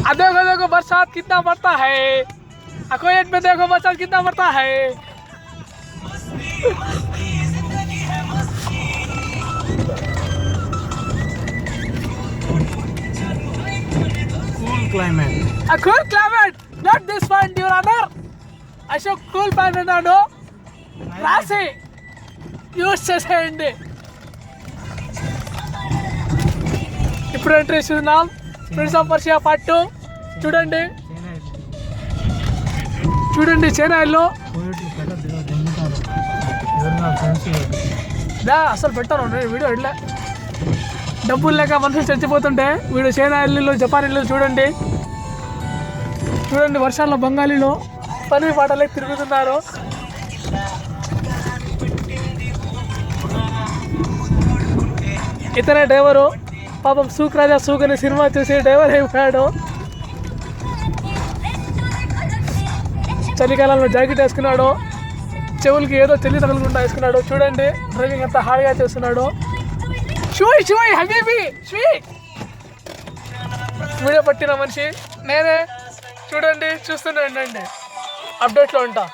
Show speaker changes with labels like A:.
A: देखो बरसात कितना पड़ता है। अकोयत में देखो बरसात कितना पड़ता है।
B: Cool climate.
A: A cool climate, not this one, Your Honor. Ashok cool pan అన్నాడు రాసి యూజ్ చేసేయండి. ఇప్పుడు ఎంట్రీ చూద్దాం. ప్రిన్స్ ఆఫ్ పర్షియా పార్ట్ 2 చూడండి. చూడండి చైనాలో అసలు పెట్టాను నేను వీడియో ఇట్లా డబ్బులు లేక మనుషులు చచ్చిపోతుంటే వీడు చైనా ఇల్లు జపాన్ ఇల్లు చూడండి. చూడండి వర్షాల్లో బెంగాలీలో పని పాటలే తిరుగుతున్నారు. ఇతనే డ్రైవరు. పాపం సూక్ రాజా సూక్ అనే సినిమా చూసి డ్రైవర్ అయిపోయాడు. చలికాలంలో జాకెట్ వేసుకున్నాడు. చెవులకి ఏదో చలి తగలకుండా వేసుకున్నాడు. చూడండి డ్రైవింగ్ అంతా హాయిగా చేస్తున్నాడు. షూయ్ హబీబీ షూయ్ వీడియో పట్టిన మనిషి నేనే. చూడండి చూస్తూనే ఉండండి, అప్డేట్లో ఉంటా.